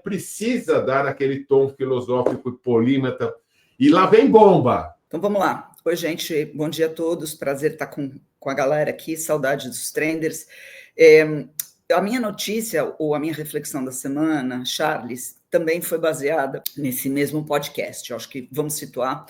precisa dar aquele tom filosófico e polímata. E lá vem bomba! Então vamos lá. Oi, gente. Bom dia a todos. Prazer estar com a galera aqui. Saudade dos trenders. A minha notícia, ou a minha reflexão da semana, Charles, também foi baseada nesse mesmo podcast. Eu acho que vamos situar.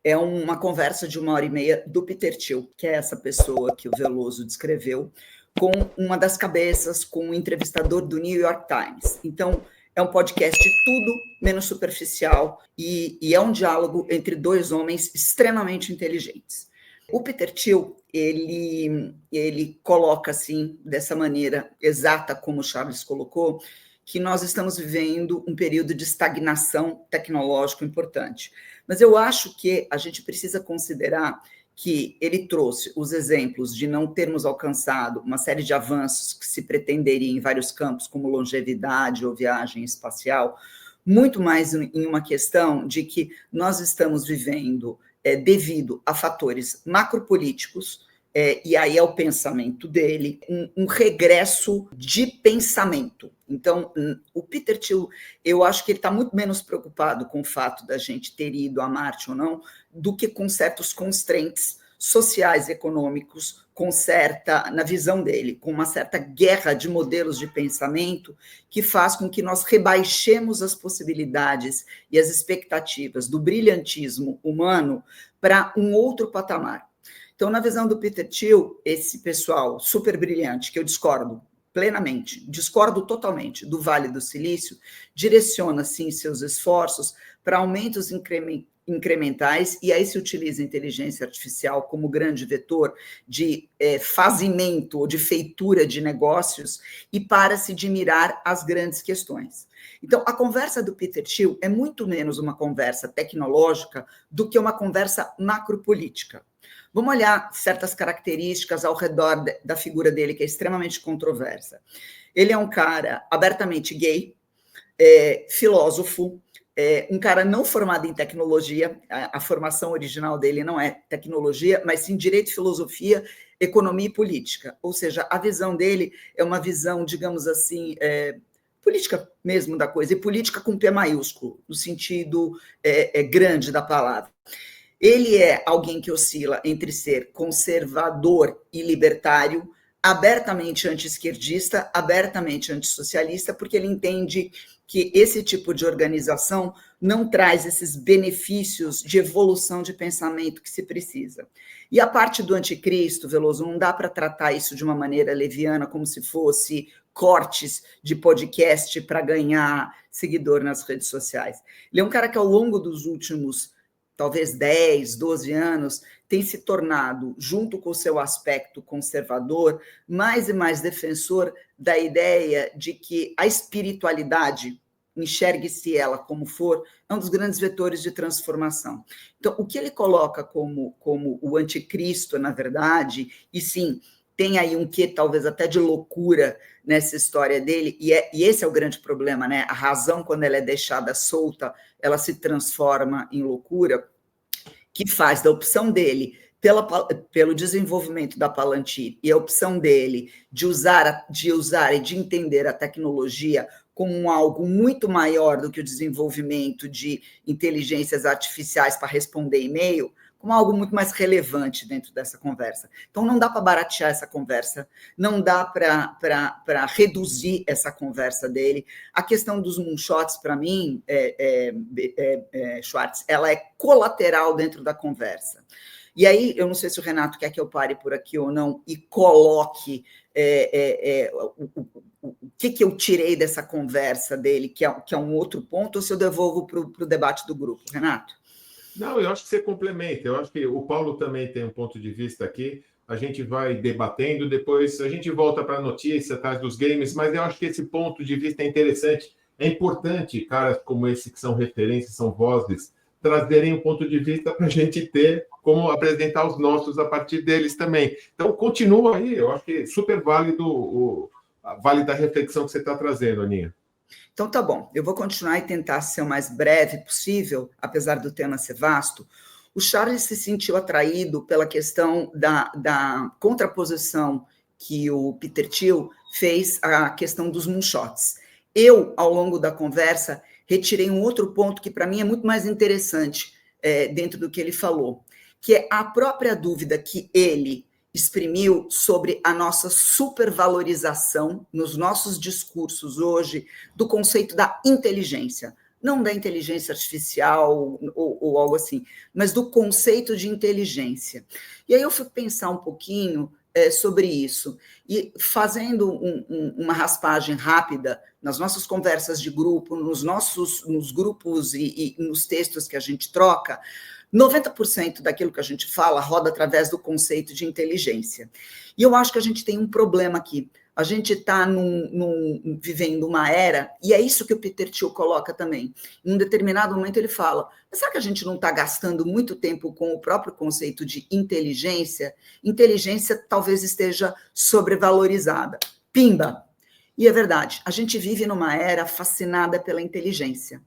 É uma conversa de 1h30 do Peter Thiel, que é essa pessoa que o Veloso descreveu, com uma das cabeças, com um entrevistador do New York Times. Então, é um podcast tudo menos superficial e é um diálogo entre dois homens extremamente inteligentes. O Peter Thiel, ele coloca assim, dessa maneira exata como o Charles colocou, que nós estamos vivendo um período de estagnação tecnológica importante. Mas eu acho que a gente precisa considerar que ele trouxe os exemplos de não termos alcançado uma série de avanços que se pretenderia em vários campos, como longevidade ou viagem espacial, muito mais em uma questão de que nós estamos vivendo, devido a fatores macropolíticos, e aí é o pensamento dele, um regresso de pensamento. Então, o Peter Thiel, eu acho que ele está muito menos preocupado com o fato da gente ter ido a Marte ou não, do que com certos constraints sociais e econômicos, na visão dele, com uma certa guerra de modelos de pensamento que faz com que nós rebaixemos as possibilidades e as expectativas do brilhantismo humano para um outro patamar. Então, na visão do Peter Thiel, esse pessoal super brilhante, que eu discordo plenamente, discordo totalmente do Vale do Silício, direciona, sim, seus esforços para aumentos incrementais, e aí se utiliza a inteligência artificial como grande vetor de fazimento ou de feitura de negócios e para-se de mirar as grandes questões. Então, a conversa do Peter Thiel é muito menos uma conversa tecnológica do que uma conversa macropolítica. Vamos olhar certas características ao redor da figura dele, que é extremamente controversa. Ele é um cara abertamente gay, filósofo, um cara não formado em tecnologia, a formação original dele não é tecnologia, mas sim direito, filosofia, economia e política. Ou seja, a visão dele é uma visão, digamos assim, política mesmo da coisa, e política com P maiúsculo, no sentido grande da palavra. Ele é alguém que oscila entre ser conservador e libertário, abertamente anti-esquerdista, abertamente antissocialista, porque ele entende que esse tipo de organização não traz esses benefícios de evolução de pensamento que se precisa. E a parte do anticristo, Veloso, não dá para tratar isso de uma maneira leviana, como se fosse cortes de podcast para ganhar seguidor nas redes sociais. Ele é um cara que, ao longo dos últimos talvez 10, 12 anos, tem se tornado, junto com o seu aspecto conservador, mais e mais defensor da ideia de que a espiritualidade, enxergue-se ela como for, é um dos grandes vetores de transformação. Então, o que ele coloca como o anticristo, na verdade, e sim, tem aí um quê, talvez até de loucura nessa história dele, e esse é o grande problema, né? A razão, quando ela é deixada solta, ela se transforma em loucura, que faz da opção dele pelo desenvolvimento da Palantir e a opção dele de usar e de entender a tecnologia como algo muito maior do que o desenvolvimento de inteligências artificiais para responder e-mail, como algo muito mais relevante dentro dessa conversa. Então, não dá para baratear essa conversa, não dá para reduzir essa conversa dele. A questão dos moonshots, para mim, Schwartz, ela é colateral dentro da conversa. E aí, eu não sei se o Renato quer que eu pare por aqui ou não e coloque o que eu tirei dessa conversa dele, que é um outro ponto, ou se eu devolvo para o debate do grupo. Renato? Não, eu acho que você complementa. Eu acho que o Paulo também tem um ponto de vista aqui. A gente vai debatendo, depois a gente volta para a notícia atrás dos games, mas eu acho que esse ponto de vista é interessante. É importante, caras como esse, que são referências, são vozes, trazerem um ponto de vista para a gente ter como apresentar os nossos a partir deles também. Então, continua aí. Eu acho que é super válido válida a reflexão que você está trazendo, Aninha. Então, tá bom, eu vou continuar e tentar ser o mais breve possível, apesar do tema ser vasto. O Charles se sentiu atraído pela questão da contraposição que o Peter Thiel fez à questão dos moonshots. eu, ao longo da conversa, retirei um outro ponto que, para mim, é muito mais interessante dentro do que ele falou, que é a própria dúvida que ele exprimiu sobre a nossa supervalorização nos nossos discursos hoje do conceito da inteligência. Não da inteligência artificial ou algo assim, mas do conceito de inteligência. E aí eu fui pensar um pouquinho sobre isso, e fazendo uma raspagem rápida nas nossas conversas de grupo, nos grupos e nos textos que a gente troca, 90% daquilo que a gente fala roda através do conceito de inteligência. E eu acho que a gente tem um problema aqui. A gente está vivendo uma era, e é isso que o Peter Thiel coloca também. Em um determinado momento ele fala, mas será que a gente não está gastando muito tempo com o próprio conceito de inteligência? Inteligência talvez esteja sobrevalorizada. Pimba! E é verdade, a gente vive numa era fascinada pela inteligência.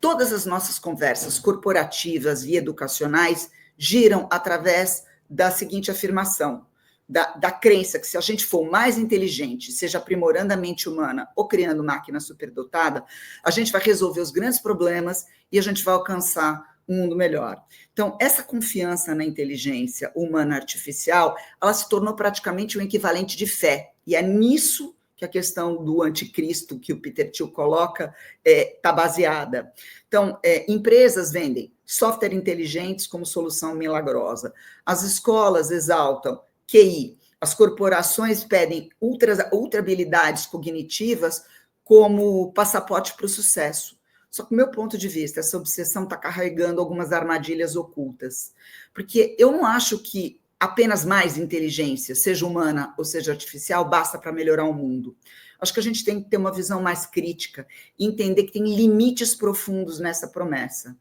Todas as nossas conversas corporativas e educacionais giram através da seguinte afirmação, da crença que se a gente for mais inteligente, seja aprimorando a mente humana ou criando máquina superdotada, a gente vai resolver os grandes problemas e a gente vai alcançar um mundo melhor. Então, essa confiança na inteligência humana artificial, ela se tornou praticamente um equivalente de fé. E é nisso que a questão do anticristo que o Peter Thiel coloca está baseada. Então, empresas vendem software inteligentes como solução milagrosa. As escolas exaltam QI. As corporações pedem ultra habilidades cognitivas como passaporte para o sucesso. Só que, do meu ponto de vista, essa obsessão está carregando algumas armadilhas ocultas. Porque eu não acho que apenas mais inteligência, seja humana ou seja artificial, basta para melhorar o mundo. Acho que a gente tem que ter uma visão mais crítica e entender que tem limites profundos nessa promessa.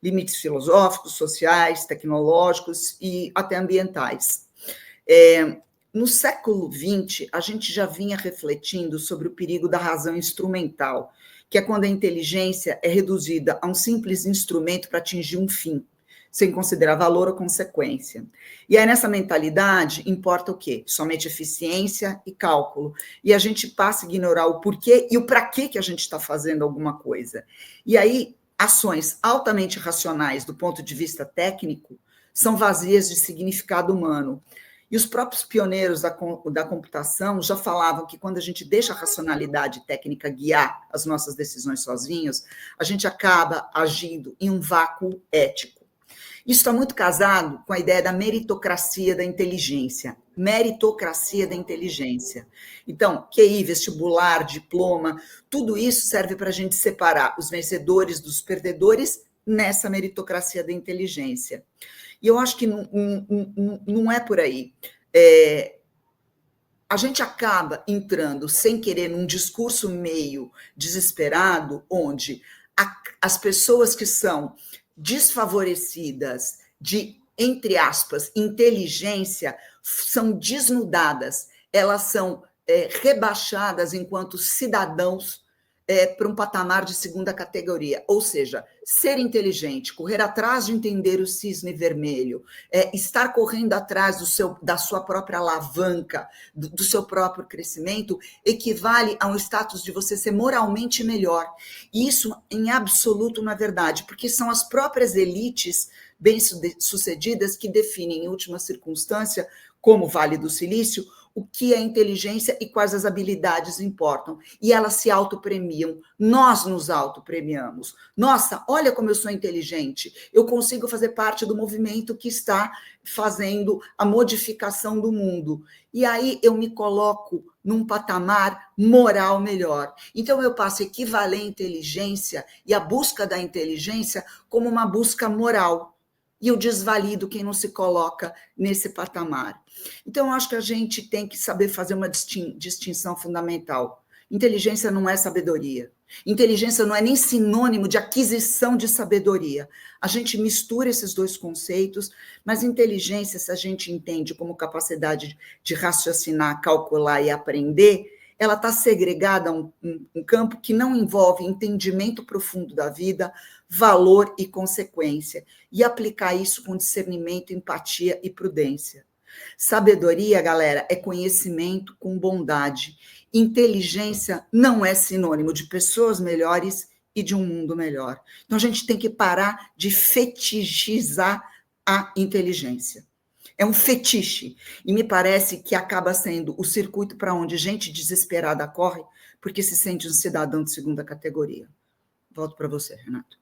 Limites filosóficos, sociais, tecnológicos e até ambientais. No século XX, a gente já vinha refletindo sobre o perigo da razão instrumental, que é quando a inteligência é reduzida a um simples instrumento para atingir um fim, sem considerar valor ou consequência. E aí, nessa mentalidade, importa o quê? Somente eficiência e cálculo. E a gente passa a ignorar o porquê e o para quê que a gente está fazendo alguma coisa. E aí, ações altamente racionais do ponto de vista técnico são vazias de significado humano. E os próprios pioneiros da computação já falavam que quando a gente deixa a racionalidade técnica guiar as nossas decisões sozinhos, a gente acaba agindo em um vácuo ético. Isso está muito casado com a ideia da meritocracia da inteligência. Meritocracia da inteligência. Então, QI, vestibular, diploma, tudo isso serve para a gente separar os vencedores dos perdedores nessa meritocracia da inteligência. E eu acho que não é por aí. A gente acaba entrando, sem querer, num discurso meio desesperado, onde as pessoas que são desfavorecidas de, entre aspas, inteligência, são desnudadas, elas são rebaixadas enquanto cidadãos para um patamar de segunda categoria, ou seja, ser inteligente, correr atrás de entender o cisne vermelho, estar correndo atrás da sua própria alavanca, do seu próprio crescimento, equivale a um status de você ser moralmente melhor. E isso, em absoluto, não é verdade, porque são as próprias elites bem-sucedidas que definem, em última circunstância, como o Vale do Silício, o que é inteligência e quais as habilidades importam. E elas se autopremiam. Nós nos autopremiamos. Nossa, olha como eu sou inteligente. Eu consigo fazer parte do movimento que está fazendo a modificação do mundo. E aí eu me coloco num patamar moral melhor. Então eu passo a equivaler a inteligência e a busca da inteligência como uma busca moral. E eu desvalido quem não se coloca nesse patamar. Então, eu acho que a gente tem que saber fazer uma distinção fundamental. Inteligência não é sabedoria. Inteligência não é nem sinônimo de aquisição de sabedoria. A gente mistura esses dois conceitos, mas inteligência, se a gente entende como capacidade de raciocinar, calcular e aprender, ela está segregada a um campo que não envolve entendimento profundo da vida, valor e consequência, e aplicar isso com discernimento, empatia e prudência. Sabedoria, galera, é conhecimento com bondade. Inteligência não é sinônimo de pessoas melhores e de um mundo melhor. Então, a gente tem que parar de fetichizar a inteligência. É um fetiche. E me parece que acaba sendo o circuito para onde gente desesperada corre porque se sente um cidadão de segunda categoria. Volto para você, Renato.